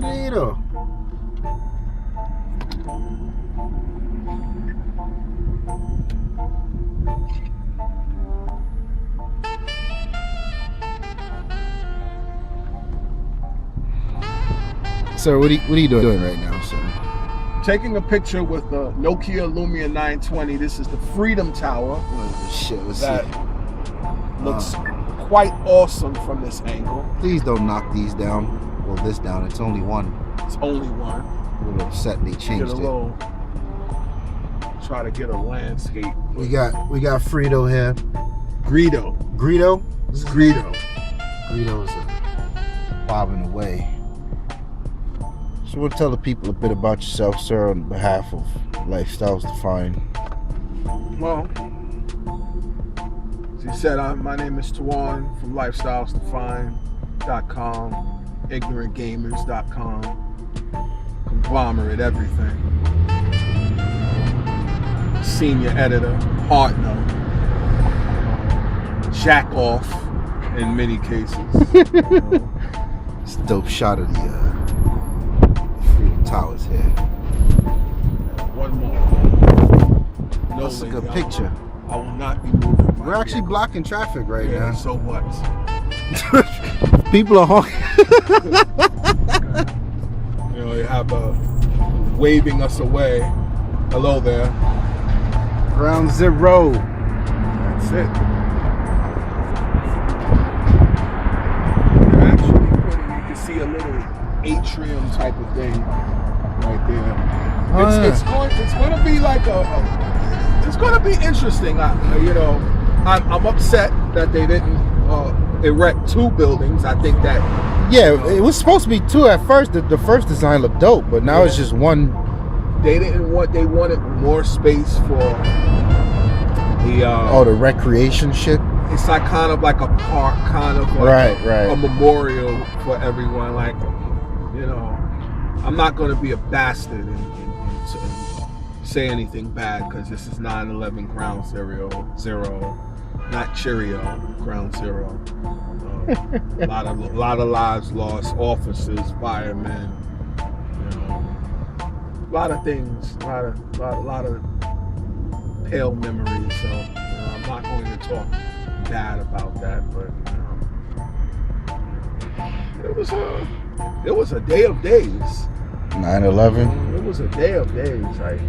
Frito. Sir, what are you doing right now, sir? Taking a picture with the Nokia Lumia 920. This is the Freedom Tower. That looks quite awesome from this angle. Please don't knock these down. Well, this down. It's only one. It's only one. A little upset they changed it. Try to get a landscape. We got Frito here. Greedo. Greedo? This is Greedo. Greedo's bobbing away. So we'll tell the people a bit about yourself, sir, on behalf of Lifestyles Defined. Well, as you said, my name is Tawan from lifestylesdefined.com, ignorantgamerz.com, conglomerate everything. Senior editor, partner, jack off in many cases. It's a dope shot of the Towers here. One more. No, that's a good picture. I will not be moving. We're actually blocking traffic right now. So what? People are honking. You know, they have waving us away. Hello there. Ground zero. That's it. Actually, you can see a little atrium type of thing right there. It's going to be like it's going to be interesting. I'm upset that they didn't erect two buildings. I think that it was supposed to be two at first. The first design looked dope, but now it's just one. They wanted more space for the recreation shit. It's like kind of like a park, kind of like a memorial for everyone. Like, I'm not going to be a bastard and say anything bad, because this is 9/11 Ground Zero, not Cheerio, Ground Zero. A lot of lives lost, officers, firemen, a lot of things, a lot of pale memories. So I'm not going to talk bad about that, but it was a day of days. 9/11. It was a day of days. Like,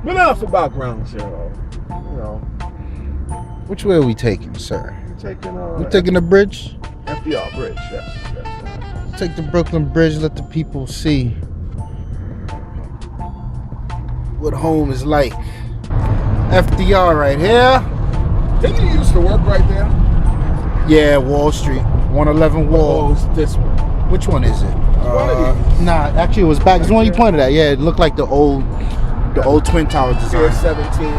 but enough about Ground Zero. Which way are we taking, sir? We're taking the bridge. FDR Bridge. Yes. Take the Brooklyn Bridge. Let the people see what home is like. FDR right here. Didn't you used to work right there? Yeah, Wall Street, 111 Wall. Oh, this one. Which one is it? One of these. Nah, actually it was back. It's the one you pointed at. Yeah, it looked like the old Twin Tower design. Pier 17.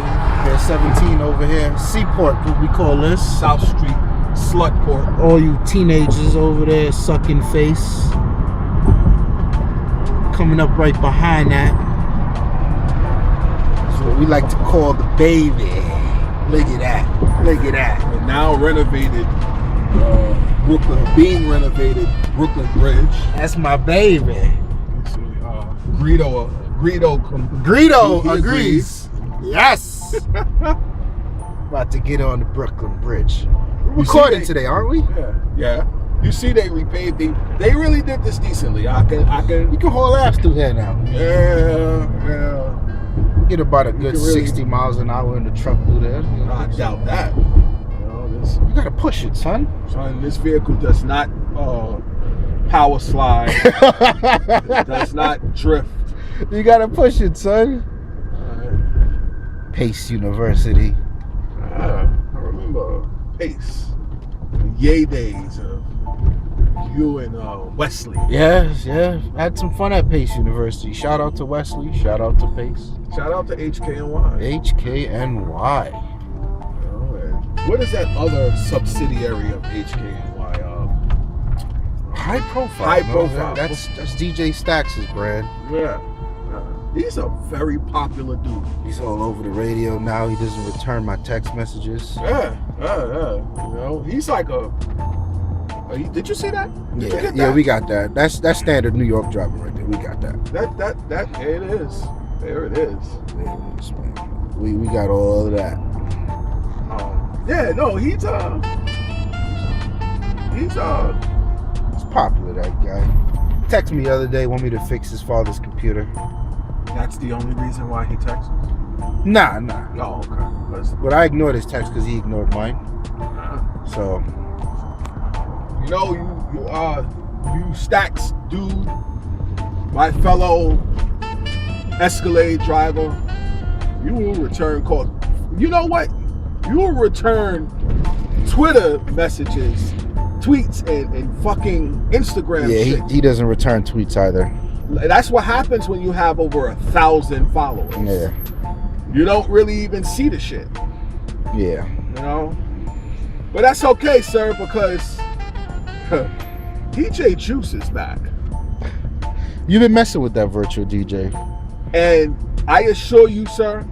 Pier 17 over here. Seaport, what we call this. South Street, Slutport. All you teenagers over there sucking face. Coming up right behind that. That's what we like to call the baby. Look at that. And now renovated, being renovated Brooklyn Bridge. That's my baby. Greedo agrees. Yes. About to get on the Brooklyn Bridge. We're recording today, aren't we? Yeah. You see, they repaved. They really did this decently. You can haul ass through here now. Yeah. Get about a good 60 miles an hour in the truck through there. I doubt that. You gotta push it, son. Son, this vehicle does not power slide. It does not drift. You gotta push it, son. Pace University. I remember Pace. The yay days of you and Wesley. Yes. I had some fun at Pace University. Shout out to Wesley. Shout out to Pace. Shout out to HKNY. HKNY. What is that other subsidiary of HKNY? High Profile. That's DJ Stax' brand. Yeah. He's a very popular dude. He's all over the radio now. He doesn't return my text messages. Yeah. He's like Did you see that? Did you Yeah, get yeah, that? we got that. That's standard New York driving right there. We got that. That it is. There it is. There it is, man. We got all of that. Yeah, no, he's popular, that guy. Text me the other day, want me to fix his father's computer. That's the only reason why he texts. Nah. Oh, okay. But I ignored his text because he ignored mine. So, you know, you Stacks dude, my fellow Escalade driver, you will return calls. You know what? You will return Twitter messages, tweets, and fucking Instagram shit. Yeah, he doesn't return tweets either. That's what happens when you have over 1,000 followers. Yeah. You don't really even see the shit. Yeah. You know? But that's okay, sir, because DJ Juice is back. You've been messing with that virtual DJ. And I assure you, sir,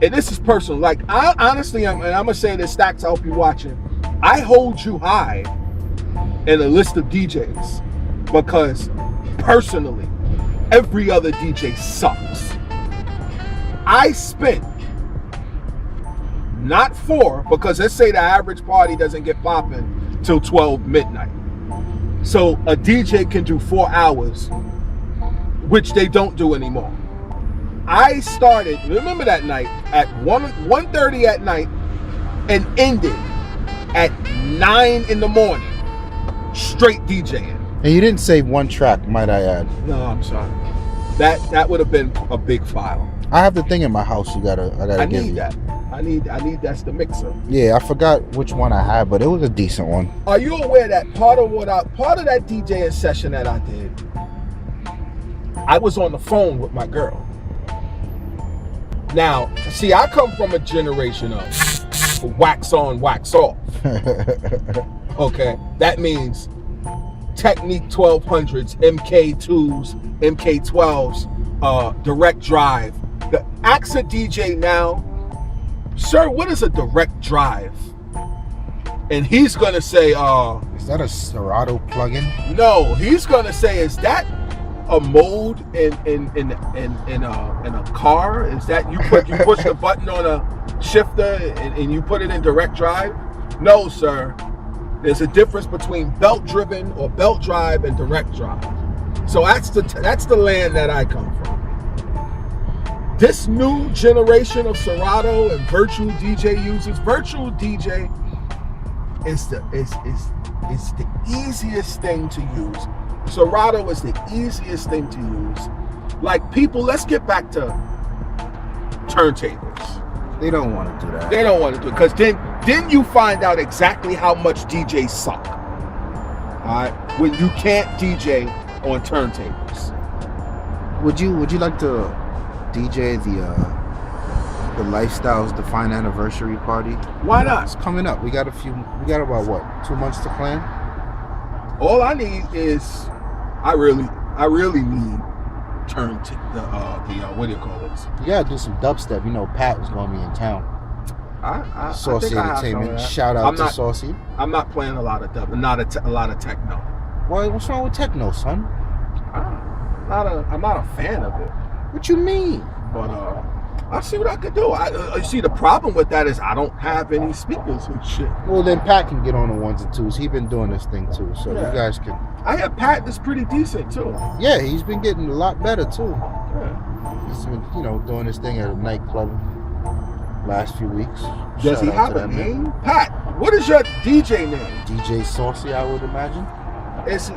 and this is personal, like, I honestly, and I'm going to say this, Stacks, I hope you're watching, I hold you high in a list of DJs because, personally, every other DJ sucks. I spent, not 4, because let's say the average party doesn't get popping till 12 midnight. So a DJ can do 4 hours, which they don't do anymore. I started, remember that night, at 1:30 at night and ended at 9 in the morning, straight DJing. And you didn't save one track, might I add. No, I'm sorry. That would have been a big file. I have the thing in my house I gotta give you. I need that's the mixer. Yeah, I forgot which one I had, but it was a decent one. Are you aware that part of that DJing session that I did, I was on the phone with my girl. Now, see, I come from a generation of wax on, wax off. Okay, that means Technique 1200s, MK2s, MK12s, direct drive. Ask a DJ now, sir, what is a direct drive? And he's gonna say, is that a Serato plugin? No, he's gonna say, is that a mode in a car? Is that you push the button on a shifter and you put it in direct drive? No, sir. There's a difference between belt driven or belt drive and direct drive. So that's the land that I come from. This new generation of Serato and virtual DJ users, virtual DJ is the easiest thing to use. Serato is the easiest thing to use. Like, people, let's get back to turntables. They don't want to do that. They don't want to do it because then you find out exactly how much DJs suck. All right, when you can't DJ on turntables. Would you like to DJ the Lifestyles Define anniversary party? Why not? It's coming up. We got about what, 2 months to plan? All I need is, I really need what do you call this? You gotta do some dubstep. You know, Pat was gonna be in town. Saucy Entertainment. Shout out to Saucy. I'm not playing a lot of dub, not a lot of techno. What's wrong with techno, son? I'm not a fan of it. What you mean? But I'll see what I can do. You see, the problem with that is I don't have any speakers and shit. Well, then Pat can get on the ones and twos. He's been doing this thing too, so yeah. You guys can. I have Pat that's pretty decent too. Yeah, he's been getting a lot better too. Yeah. He's been, doing this thing at a nightclub last few weeks. Does he have a name? Pat, what is your DJ name? DJ Saucy, I would imagine.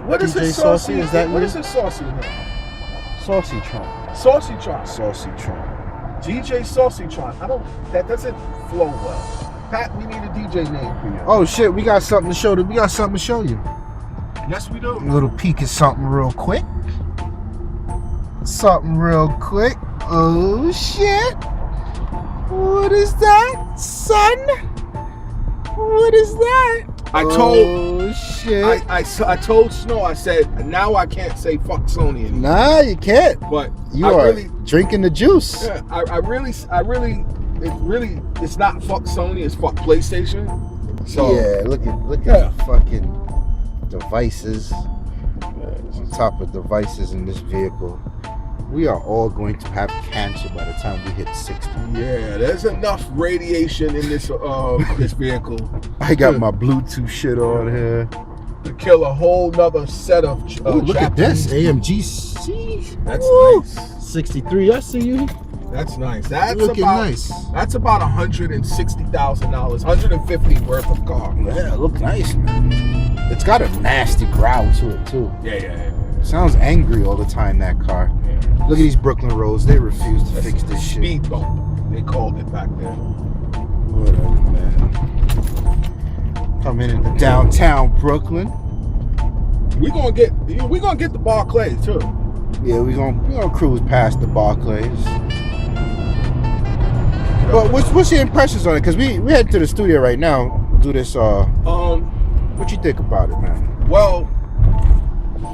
What is his saucy? Is that what is his saucy name? Saucytron. Saucytron. Saucytron. DJ Saucytron. That doesn't flow well. Pat, we need a DJ name for you. Oh shit, we got something to show you. Yes, we do. A little peek at something real quick. Oh shit. What is that, son? What is that? Oh shit. I told Snow, I said, now I can't say fuck Sony anymore. Nah, you can't. But you are drinking the juice. Yeah, it's not fuck Sony, it's fuck PlayStation. So yeah, look at the fucking devices. On top of devices in this vehicle. We are all going to have cancer by the time we hit 60. Yeah, there's enough radiation in this this vehicle. I got my Bluetooth shit on here. To kill a whole nother set of look at this AMG C. That's nice. 63. I see you. That's nice. That's looking about nice. That's about $160,000, $150 worth of car. Yeah, look nice, man. It's got a nasty growl to it too. Yeah. Sounds angry all the time, that car. Yeah. Look at these Brooklyn roads. They refuse to fix this shit. Speed bump, they called it back then. Whatever, man. Coming into downtown Brooklyn. We're gonna get the Barclays too. Yeah, we gonna cruise past the Barclays. But what's your impressions on it? Because we head to the studio right now. Do this. What you think about it, man? Well,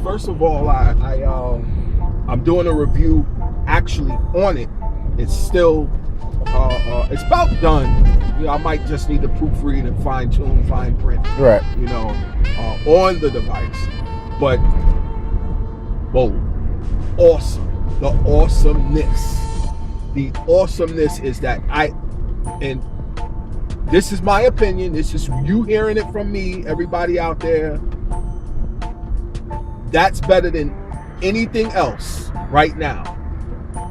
first of all, I'm doing a review actually on it. It's still it's about done. You know, I might just need to proofread and fine tune, fine print. Right. You know, on the device. But whoa, awesome. The awesomeness. The awesomeness is that and this is my opinion. This is you hearing it from me, everybody out there. That's better than anything else right now.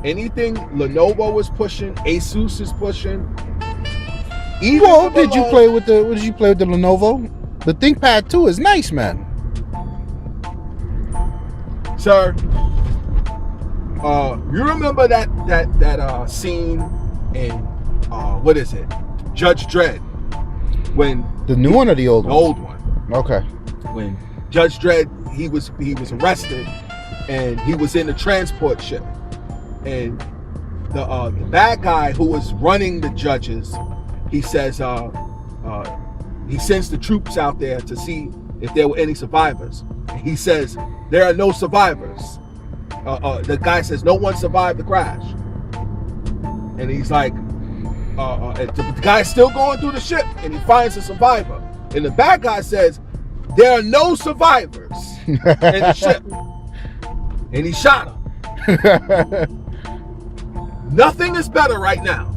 Anything Lenovo is pushing, Asus is pushing. What did you play with the Lenovo? The ThinkPad 2 is nice, man. Sir, you remember that scene in what is it? Judge Dredd, when the new one or the old one? The old one. Okay. When Judge Dredd, he was arrested, and he was in the transport ship, and the bad guy who was running the judges, he says he sends the troops out there to see if there were any survivors. He says there are no survivors. The guy says no one survived the crash, and he's like, the guy's still going through the ship, and he finds a survivor, and the bad guy says there are no survivors in the ship, and he shot him. Nothing is better right now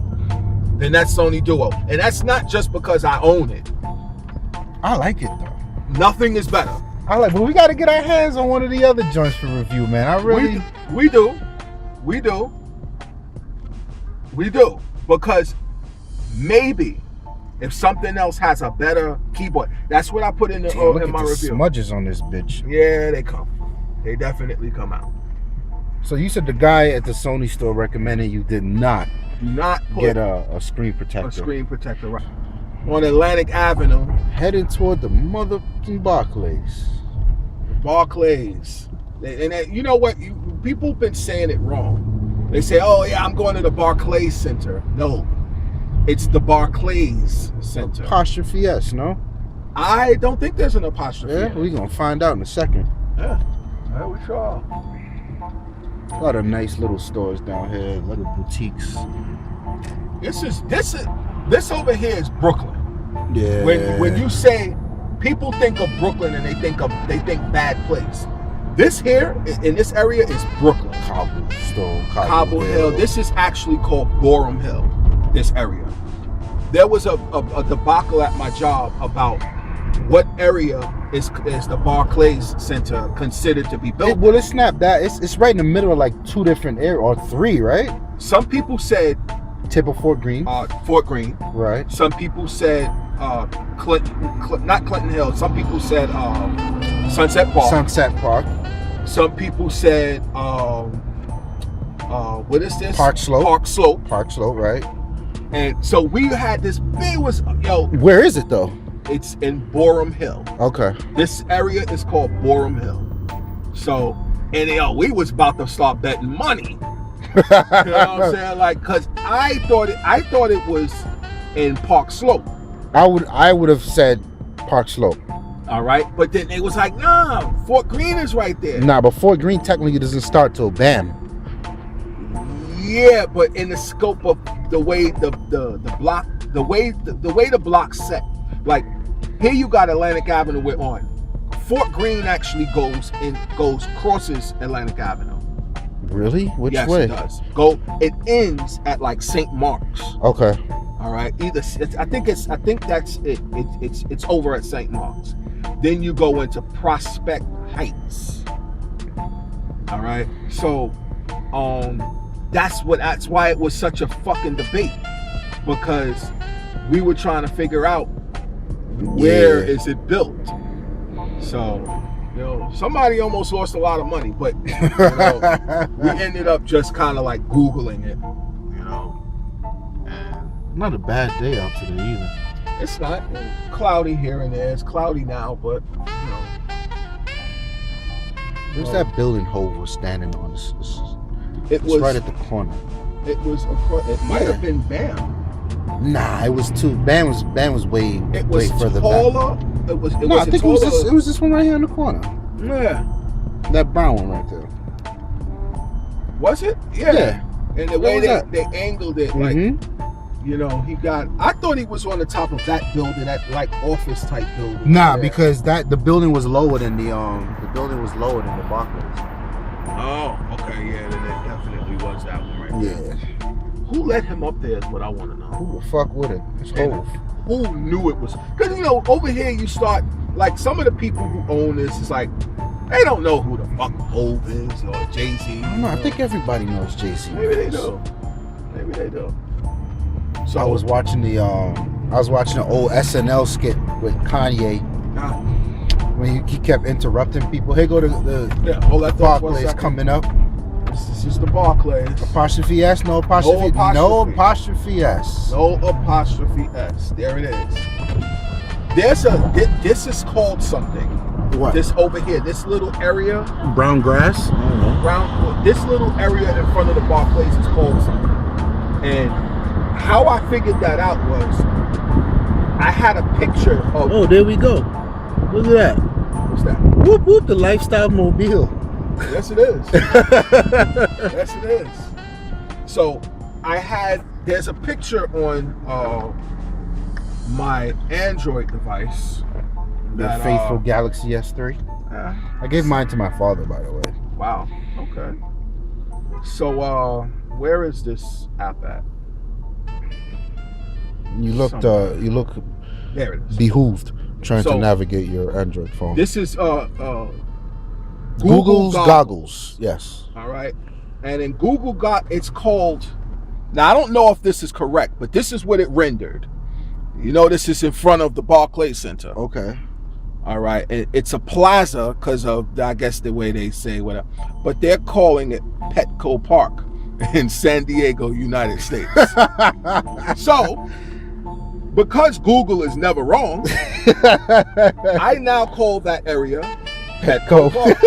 than that Sony Duo, and that's not just because I own it. I like it though. Nothing is better. But we got to get our hands on one of the other joints for review, man. We do, because maybe if something else has a better keyboard, that's what I put in in my review. Smudges on this bitch. Yeah, they come. They definitely come out. So you said the guy at the Sony store recommended you did not put get a screen protector. A screen protector, right? On Atlantic Avenue, heading toward the motherfucking Barclays. And you know what? People have been saying it wrong. They say, "Oh yeah, I'm going to the Barclays Center." No, it's the Barclays Center. Apostrophe S, no? I don't think there's an apostrophe. Yeah, we're gonna find out in a second. Yeah, we sure. A lot of nice little stores down here, little boutiques. This over here is Brooklyn. Yeah. When you say, people think of Brooklyn and they think bad place. This here in this area is Brooklyn. Cobble Hill. This is actually called Borum Hill. This area. There was a debacle at my job about what area is the Barclays Center considered to be built. Well, it's not that. It's right in the middle of like two different areas, or three, right? Some people said tip of Fort Greene. Fort Greene. Right. Some people said not Clinton Hill. Some people said Sunset Park. Some people said what is this? Park Slope, right. And so we had this big where is it though? It's in Borum Hill. Okay. This area is called Borum Hill. So, and we was about to start betting money. You know what I'm saying? Like, cause I thought it was in Park Slope. I would have said Park Slope. All right, but then it was like, nah, Fort Greene is right there. Nah, but Fort Greene technically doesn't start till BAM. Yeah, but in the scope of the way the block set, like Here you got Atlantic Avenue we're on. Fort Greene actually crosses Atlantic Avenue. Really? Which yes, way? It does. It ends at like St. Mark's. Okay. All right. I think that's it. It's over at St. Mark's. Then you go into Prospect Heights. All right. So, that's why it was such a fucking debate, because we were trying to figure out where is it built. So, somebody almost lost a lot of money, but we ended up just kind of like Googling it, and not a bad day out today either. It's not cloudy here and there. It's cloudy now, but Where's that building Hove was standing on? It was right at the corner. It might have been BAM. Nah, it was too. BAM was way. It was way further taller. back. I think it was this one right here in the corner. Yeah. That brown one right there. Was it? Yeah. And the way they angled it, like, he got. I thought he was on the top of that building, that like office type building. Nah, because the building was lower than the building was lower than the Barclays. Oh, okay, yeah, then it definitely was that one right there. Yeah. Who let him up there is what I want to know. Who the fuck would it? It's Hove. Who knew it was? Because, over here you start, like, some of the people who own this is like, they don't know who the fuck Hove is or Jay-Z. I don't know. I think everybody knows Jay-Z. Maybe they do. Maybe they do. So I was watching the old SNL skit with Kanye. When he kept interrupting people. Here go the Barclays coming up. This is the Barclays. Apostrophe S, no apostrophe. No apostrophe S. No apostrophe S. There it is. This is called something. What? This over here, this little area. Brown grass? I don't know. This little area in front of the Barclays is called something. And how I figured that out was I had a picture of. Oh, there we go. Look at that. What's that? Whoop whoop, the lifestyle mobile. Yes, it is. Yes, it is. So there's a picture on my Android device. The faithful Galaxy S3. I gave mine to my father, by the way. Wow. Okay. So where is this app at? You look there it is. behooved trying to navigate your Android phone. This is Google's goggles. Yes. All right. And in Google it's called. Now I don't know if this is correct, but this is what it rendered. This is in front of the Barclays Center. Okay. All right. It's a plaza because of, I guess, the way they say whatever. But they're calling it Petco Park in San Diego, United States. So, because Google is never wrong, I now call that area Petco Park.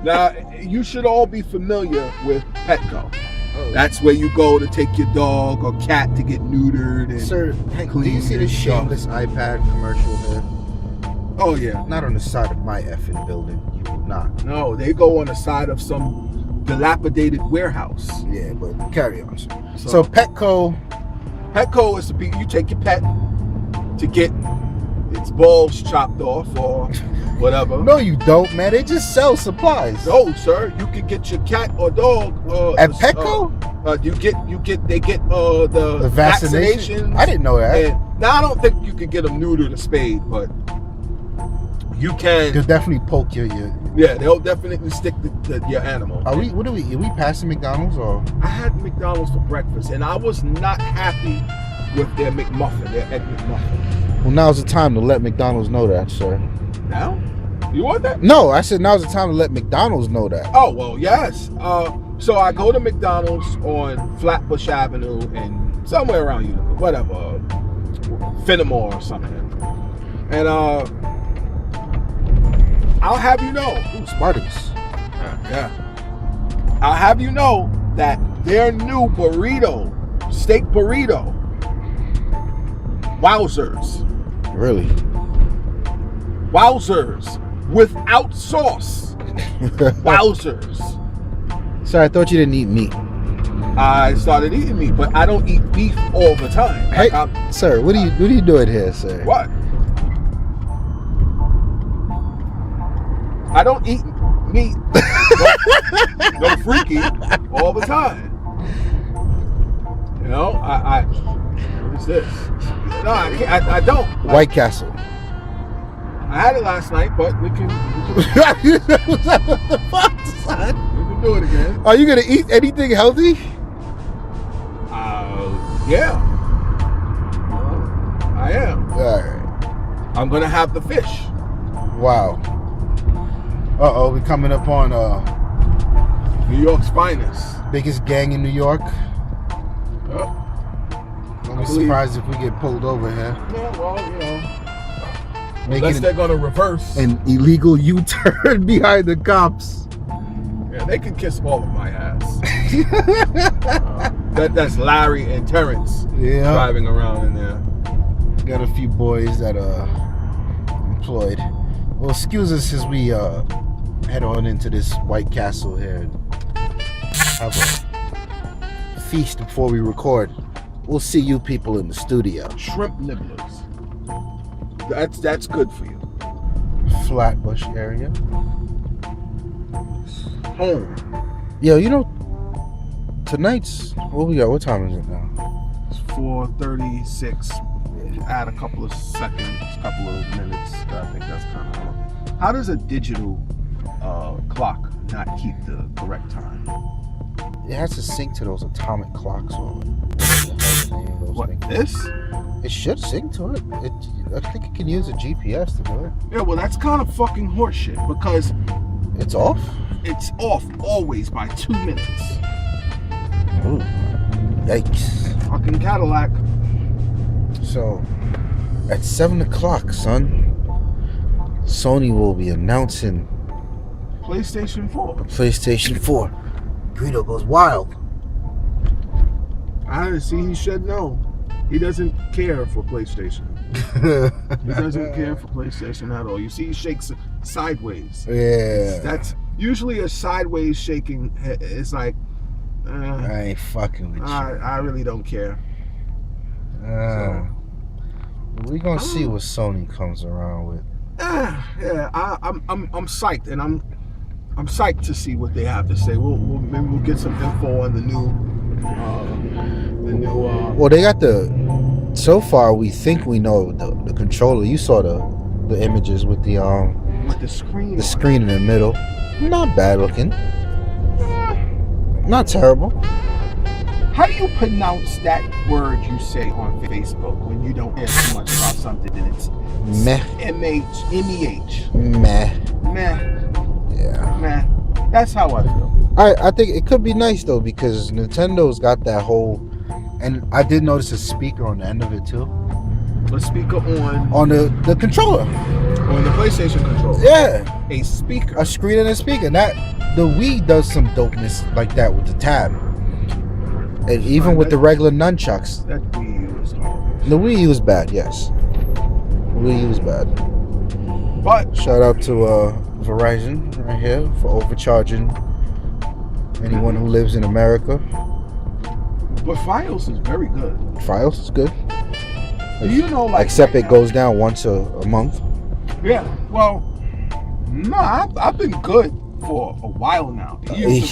Now, you should all be familiar with Petco. That's where you go to take your dog or cat to get neutered and Sir, do you see the shameless iPad commercial there? Oh yeah. Not on the side of my effing building. You will not. No, they go on the side of some dilapidated warehouse. Yeah, but carry on. So Petco is the people you take your pet to get its balls chopped off or whatever. No, you don't, man. They just sell supplies. No, sir. You can get your cat or dog at Petco. They get the vaccination. I didn't know that. Now I don't think you can get them neutered or spayed, but you can. They'll definitely poke your. Yeah, they'll definitely stick to your animal. Are we passing McDonald's or? I had McDonald's for breakfast, and I was not happy with their McMuffin, their Egg McMuffin. Well, now's the time to let McDonald's know that, sir. Now? You want that? No, I said now's the time to let McDonald's know that. Oh, well, yes. So I go to McDonald's on Flatbush Avenue and somewhere around Utica, whatever, Fenimore or something. And I'll have you know. Ooh, Spartacus. Yeah. I'll have you know that their new burrito, steak burrito, wowzers. Really? Wowzers. Without sauce. Wowzers. So I thought you didn't eat meat. I started eating meat, but I don't eat beef all the time. Hey, sir, what are you doing here, sir? What? I don't eat meat. No freaky all the time. You know, what is this? No, I can't. I don't. White Castle. I had it last night, but we can What the fuck, son? we can do it again. Are you gonna eat anything healthy? Yeah. I am. All right. I'm gonna have the fish. Wow. Uh-oh, we're coming up on New York's finest. biggest gang in New York. Yep. Don't be surprised if we get pulled over here. Yeah, well, you know. Making Unless they're gonna reverse. an illegal U-turn behind the cops. Yeah, they can kiss all of my ass. That's Larry and Terrence driving around in there. Got a few boys that are employed. Well, excuse us as we head on into this White Castle here and have a feast before we record. We'll see you people in the studio. Shrimp nibblers. That's good for you. Flatbush area. Home. Yo, you know, tonight's what we got? What time is it now? It's 4:36. Add a couple of seconds, couple of minutes. I think that's kind of. How does a digital clock not keep the correct time? It has to sync to those atomic clocks. What, this? It should sync to it. I think it can use a GPS to do it. Yeah, well, that's kind of fucking horseshit because It's off? it's off always by 2 minutes. Ooh. Yikes. Fucking Cadillac. So, at 7 o'clock, son, Sony will be announcing PlayStation 4. the PlayStation 4. Guido goes wild. I see he should know. He doesn't care for PlayStation. He doesn't care for PlayStation at all. You see, he shakes sideways. Yeah. That's usually a sideways shaking. It's like, I ain't fucking with you. I really don't care. We gonna see what Sony comes around with. Yeah, I'm psyched, and I'm psyched to see what they have to say. Maybe we'll get some info on the new. Well, they got so far we think we know the controller. You saw the images with the screen. The screen in the middle. Not bad looking. Not terrible. How do you pronounce that word you say on Facebook when you don't care too much about something and it's Meh. M-E-H? Meh. Meh. Yeah. Meh. That's how I feel. I think it could be nice though because Nintendo's got that whole, and I did notice a speaker on the end of it too. A speaker on the controller. On the PlayStation controller. Yeah. A speaker. A screen and a speaker. The Wii does some dopeness like that with the tab. And even with the regular nunchucks. That Wii U was horrible. The Wii U was bad, yes. The Wii U was bad. But shout out to Verizon right here for overcharging anyone who lives in America. But Fios is very good. Fios is good. Do you know, like, except it goes down once a month. Yeah. Well, no, I've been good for a while now.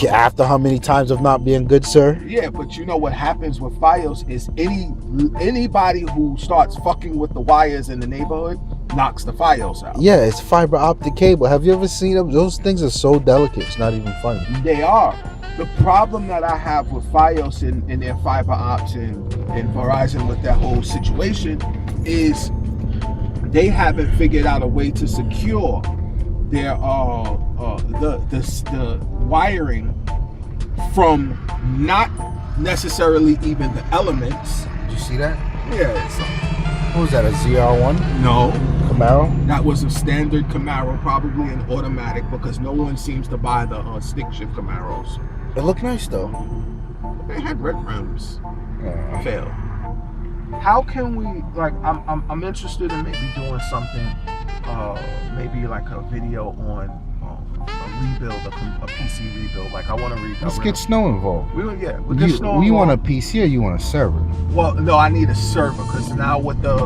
After how many times of not being good, sir? Yeah, but you know what happens with Fios is anybody who starts fucking with the wires in the neighborhood knocks the Fios out. Yeah, it's fiber optic cable. Have you ever seen them? Those things are so delicate. It's not even funny. They are. The problem that I have with Fios and their fiber option and Verizon with that whole situation is they haven't figured out a way to secure their the wiring from not necessarily even the elements. Did you see that? Yeah. What was that, a ZR1? No. Camaro? That was a standard Camaro, probably an automatic, because no one seems to buy the stick shift Camaros. It looked nice though. They had red rims. Failed. How can we, like, I'm interested in maybe doing something, maybe like a video on a rebuild, a PC rebuild. Like I want to rebuild. Let's get Snow involved. We'll get Snow. You want a PC or you want a server? Well, no, I need a server because now with the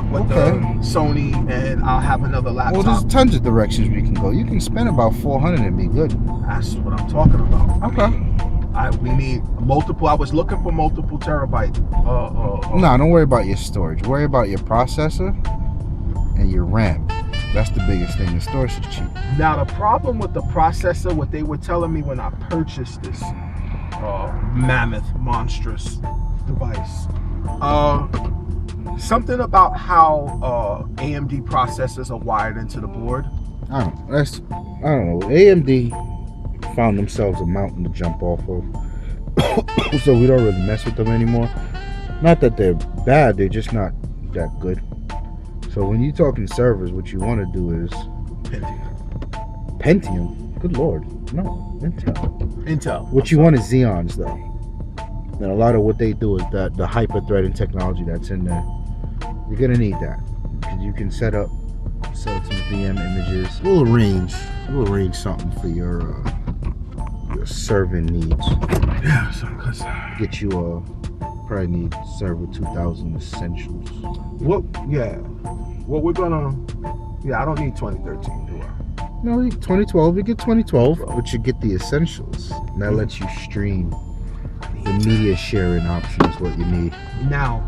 Sony, and I'll have another laptop. Well, there's tons of directions we can go. You can spend about 400 and be good. That's what I'm talking about. Okay. We need multiple. I was looking for multiple terabyte. No, don't worry about your storage. Worry about your processor and your RAM. That's the biggest thing. The storage is cheap. Now, the problem with the processor, what they were telling me when I purchased this mammoth, monstrous device, something about how AMD processors are wired into the board. I don't know. AMD found themselves a mountain to jump off of, so we don't really mess with them anymore. Not that they're bad, they're just not that good. So when you're talking servers, what you want to do is Pentium. Good lord, no, Intel. What you want is Xeons though, and a lot of what they do is that the hyper-threading technology that's in there. You're gonna need that because you can set up some VM images. We'll arrange something for your serving needs. Yeah, because get you probably need server 2000 essentials. What we're gonna, I don't need 2013, do I? No, 2012, you get 2012, but you get the essentials. And that lets you stream. The media sharing option is what you need. Now,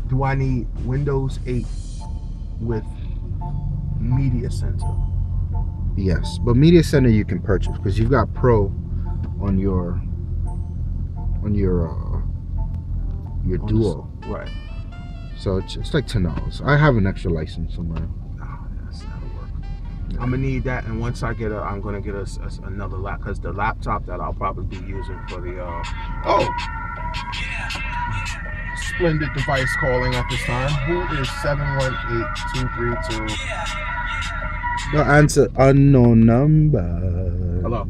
do I need Windows 8 with Media Center? Yes, but Media Center you can purchase because you've got Pro on your Duo. Right. So it's like $10. I have an extra license somewhere. Oh, yes, that'll work. Yeah. I'm gonna need that, and once I get I'm gonna get another laptop because the laptop that I'll probably be using for the splendid device calling at this time. Who is 718-232? No answer. Unknown number. Hello.